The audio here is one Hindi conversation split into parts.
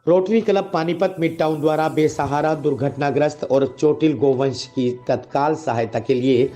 Rotary club Panipat mid town द्वारा बेसहारा दुर्घटनाग्रस्त और चोटिल गोवंश की तत्काल सहायता के लिए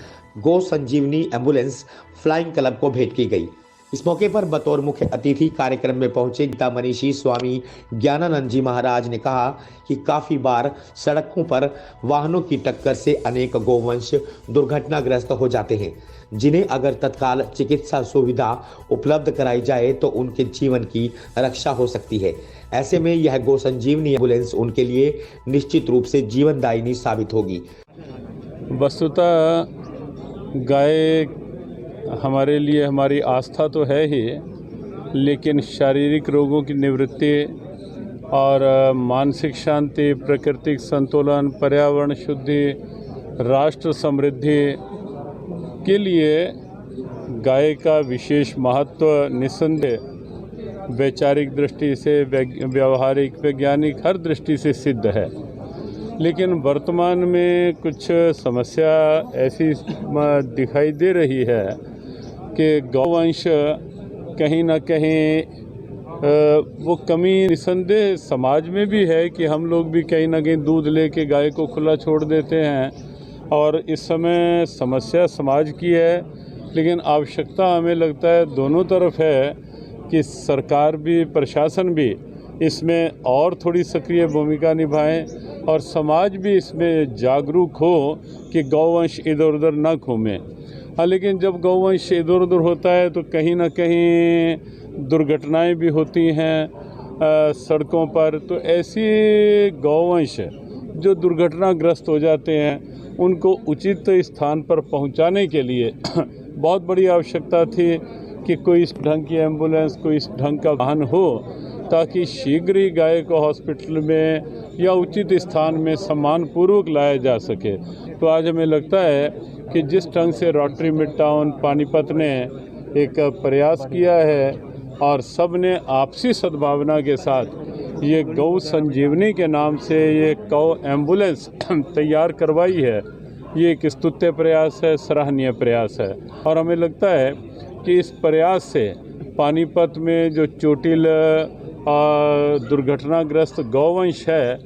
गो संजीवनी एम्बुलेंस फ्लाइंग क्लब को भेंट की गई। इस मौके पर बतौर मुख्य अतिथि कार्यक्रम में पहुंचे गीता मनीषी स्वामी ज्ञानानंद जी महाराज ने कहा कि काफी बार सड़कों पर वाहनों की टक्कर से अनेक गोवंश दुर्घटनाग्रस्त हो जाते हैं, जिन्हें अगर तत्काल चिकित्सा सुविधा उपलब्ध कराई जाए तो उनके जीवन की रक्षा हो सकती है। ऐसे में यह गो संजीवनी एम्बुलेंस उनके लिए निश्चित रूप से जीवनदायिनी साबित होगी। वस्तुतः गाय हमारे लिए हमारी आस्था तो है ही, लेकिन शारीरिक रोगों की निवृत्ति और मानसिक शांति, प्राकृतिक संतुलन, पर्यावरण शुद्धि, राष्ट्र समृद्धि के लिए गाय का विशेष महत्व निस्संदेह वैचारिक दृष्टि से, व्यवहारिक, वैज्ञानिक हर दृष्टि से सिद्ध है। लेकिन वर्तमान में कुछ समस्या ऐसी दिखाई दे रही है कि गौवंश कहीं ना कहीं वो कमी निस्संदेह समाज में भी है कि हम लोग भी कहीं ना कहीं दूध लेके गाय को खुला छोड़ देते हैं और इस समय समस्या समाज की है, लेकिन आवश्यकता हमें लगता है दोनों तरफ है कि सरकार भी, प्रशासन भी इसमें और थोड़ी सक्रिय भूमिका निभाएं और समाज भी इसमें जागरूक हो कि गौवंश इधर उधर न घूमे। हाँ, लेकिन जब गौवंश इधर उधर होता है तो कहीं ना कहीं दुर्घटनाएं भी होती हैं सड़कों पर। तो ऐसी गौवंश जो दुर्घटनाग्रस्त हो जाते हैं उनको उचित स्थान पर पहुंचाने के लिए बहुत बड़ी आवश्यकता थी कि कोई इस ढंग की एम्बुलेंस, कोई इस ढंग का वाहन हो ताकि शीघ्र ही गाय को हॉस्पिटल में या उचित स्थान में सम्मानपूर्वक लाया जा सके। तो आज हमें लगता है कि जिस ढंग से रोटरी मिड टाउन पानीपत ने एक प्रयास किया है और सब ने आपसी सद्भावना के साथ ये गौ संजीवनी के नाम से ये गौ एम्बुलेंस तैयार करवाई है, ये एक स्तुत्य प्रयास है, सराहनीय प्रयास है। और हमें लगता है कि इस प्रयास से पानीपत में जो चोटिल दुर्घटनाग्रस्त गौवंश है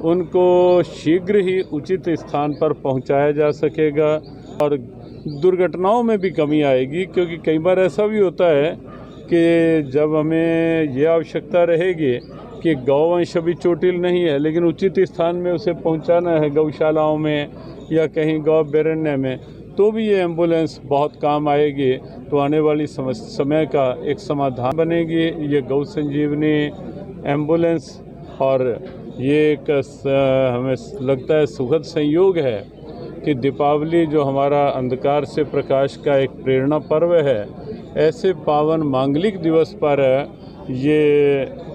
उनको शीघ्र ही उचित स्थान पर पहुंचाया जा सकेगा और दुर्घटनाओं में भी कमी आएगी। क्योंकि कई बार ऐसा भी होता है कि जब हमें ये आवश्यकता रहेगी कि गौवंश अभी चोटिल नहीं है लेकिन उचित स्थान में उसे पहुंचाना है, गौशालाओं में या कहीं गौ अभयारण्य में, तो भी ये एम्बुलेंस बहुत काम आएगी। तो आने वाली समय का एक समाधान बनेगी ये गौ संजीवनी एम्बुलेंस। और ये एक हमें लगता है सुखद संयोग है कि दीपावली जो हमारा अंधकार से प्रकाश का एक प्रेरणा पर्व है, ऐसे पावन मांगलिक दिवस पर ये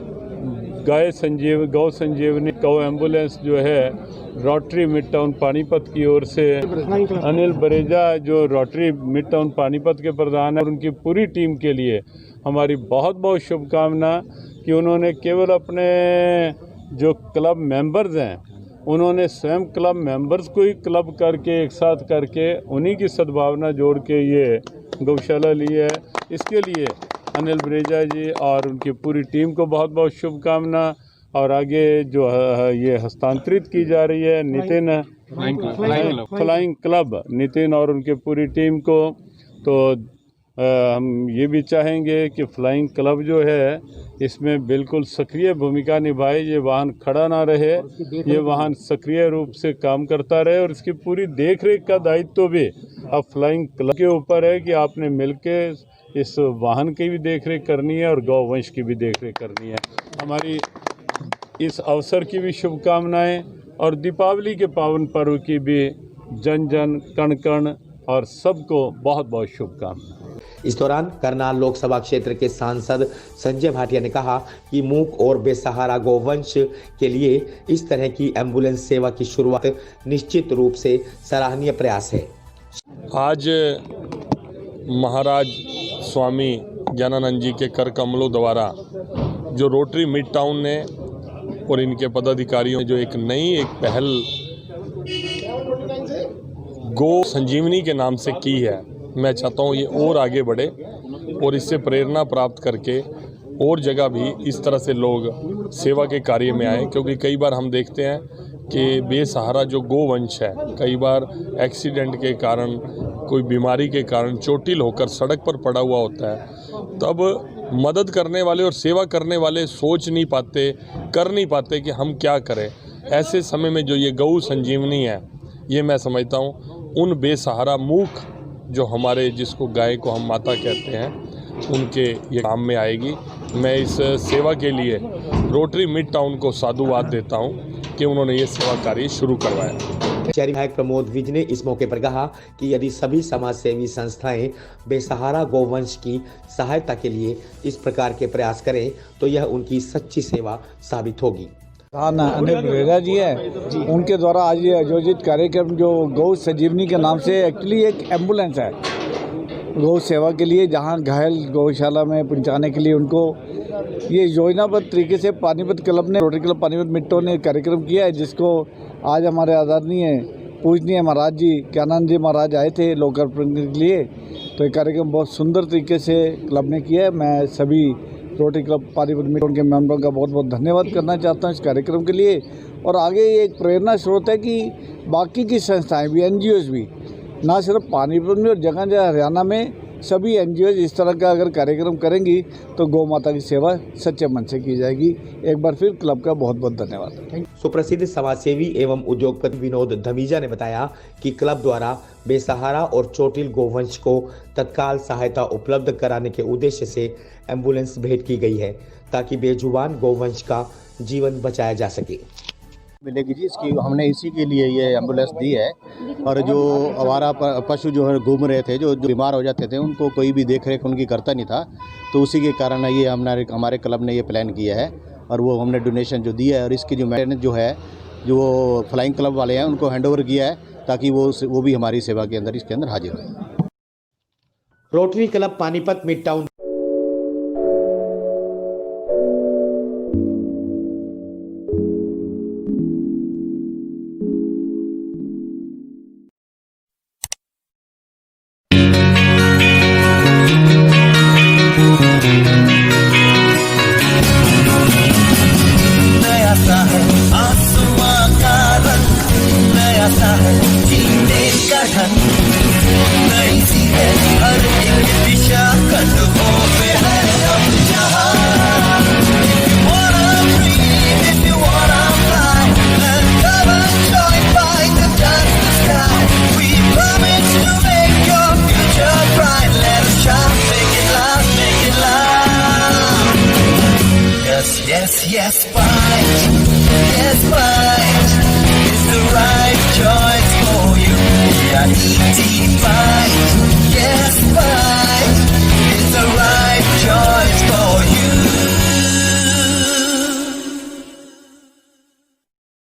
गौ संजीवनी गौ एम्बुलेंस जो है रोटरी मिड टाउन पानीपत की ओर से अनिल बरेजा जो रोटरी मिड टाउन पानीपत के प्रधान है और उनकी पूरी टीम के लिए हमारी बहुत बहुत शुभकामना कि उन्होंने केवल अपने जो क्लब मेंबर्स हैं उन्होंने स्वयं क्लब मेंबर्स को ही क्लब करके एक साथ करके उन्हीं की सद्भावना जोड़ के ये गौशाला ली है। इसके लिए अनिल बरेजा जी और उनकी पूरी टीम को बहुत बहुत शुभकामना। और आगे जो ये हस्तांतरित की जा रही है नितिन फ्लाइंग क्लब, नितिन और उनके पूरी टीम को, तो हम ये भी चाहेंगे कि फ्लाइंग क्लब जो है इसमें बिल्कुल सक्रिय भूमिका निभाए, ये वाहन खड़ा ना रहे, ये वाहन सक्रिय रूप से काम करता रहे और इसकी पूरी देखरेख का दायित्व भी अब फ्लाइंग क्लब के ऊपर है कि आपने मिलके इस वाहन की भी देखरेख करनी है और गौवंश की भी देखरेख करनी है। हमारी इस अवसर की भी शुभकामनाएं और दीपावली के पावन पर्व की भी जन जन कण कण और सबको बहुत बहुत शुभकामनाएं। इस दौरान करनाल लोकसभा क्षेत्र के सांसद संजय भाटिया ने कहा कि मूक और बेसहारा गौवंश के लिए इस तरह की एम्बुलेंस सेवा की शुरुआत निश्चित रूप से सराहनीय प्रयास है। आज महाराज स्वामी ज्ञानानंद जी के कर कमलों द्वारा जो रोटरी मिड टाउन ने और इनके पदाधिकारियों ने जो एक पहल गो संजीवनी के नाम से की है, मैं चाहता हूँ ये और आगे बढ़े और इससे प्रेरणा प्राप्त करके और जगह भी इस तरह से लोग सेवा के कार्य में आए, क्योंकि कई बार हम देखते हैं कि बेसहारा जो गोवंश है कई बार एक्सीडेंट के कारण, कोई बीमारी के कारण चोटिल होकर सड़क पर पड़ा हुआ होता है। तब मदद करने वाले और सेवा करने वाले सोच नहीं पाते, कर नहीं पाते कि हम क्या करें। ऐसे समय में जो ये गौ संजीवनी है, ये मैं समझता हूँ उन बेसहारा मूक जो हमारे, जिसको गाय को हम माता कहते हैं, उनके ये काम में आएगी। मैं इस सेवा के लिए रोटरी मिड टाउन को साधुवाद देता हूँ कि उन्होंने ये सेवा कार्य शुरू करवाया। शहरी विधायक प्रमोद विज ने इस मौके पर कहा कि यदि सभी समाज सेवी संस्थाएं बेसहारा गौवंश की सहायता के लिए इस प्रकार के प्रयास करें तो यह उनकी सच्ची सेवा साबित होगी। अनिल बरेरा जी है, उनके द्वारा आज ये आयोजित कार्यक्रम जो गौ संजीवनी के नाम से एक्चुअली एक एम्बुलेंस है गौ सेवा के लिए, जहां घायल गौशाला में पहुंचाने के लिए उनको ये योजनाबद्ध तरीके से पानीपत क्लब ने, rotary club Panipat mid town ने कार्यक्रम किया है, जिसको आज हमारे आदरणीय पूजनीय महाराज जी ज्ञानानंद जी महाराज आए थे लोकार्पण के लिए। तो ये कार्यक्रम बहुत सुंदर तरीके से क्लब ने किया है। मैं सभी rotary club Panipat mid town के मेंबरों का बहुत बहुत धन्यवाद करना चाहता हूँ इस कार्यक्रम के लिए। और आगे ये एक प्रेरणा स्रोत है कि बाकी की संस्थाएं भी, NGOs भी, ना सिर्फ पानीपत में और जगह जगह हरियाणा में सभी NGOs इस तरह का अगर कार्यक्रम करेंगी तो गौ माता की सेवा सच्चे मन से की जाएगी। एक बार फिर क्लब का बहुत बहुत धन्यवाद। सुप्रसिद्ध समाजसेवी एवं उद्योगपति विनोद धमीजा ने बताया कि क्लब द्वारा बेसहारा और चोटिल गोवंश को तत्काल सहायता उपलब्ध कराने के उद्देश्य से एम्बुलेंस भेंट की गई है ताकि बेजुबान गोवंश का जीवन बचाया जा सके। मिलेगी जी, इसकी हमने इसी के लिए ये एम्बुलेंस दी है। और जो आवारा पशु जो है घूम रहे थे, जो बीमार हो जाते थे, उनको कोई भी देख रेख उनकी करता नहीं था, तो उसी के कारण ये हमारे क्लब ने ये प्लान किया है और वो हमने डोनेशन जो दिया है और इसकी जो मेंटेनेंस जो है, जो फ्लाइंग क्लब वाले हैं उनको हैंड ओवर किया है ताकि वो भी हमारी सेवा के अंदर इसके अंदर हाजिर हो। Rotary club Panipat mid town Yes, fight. Yes, fight. It's the right choice for you. Yeah,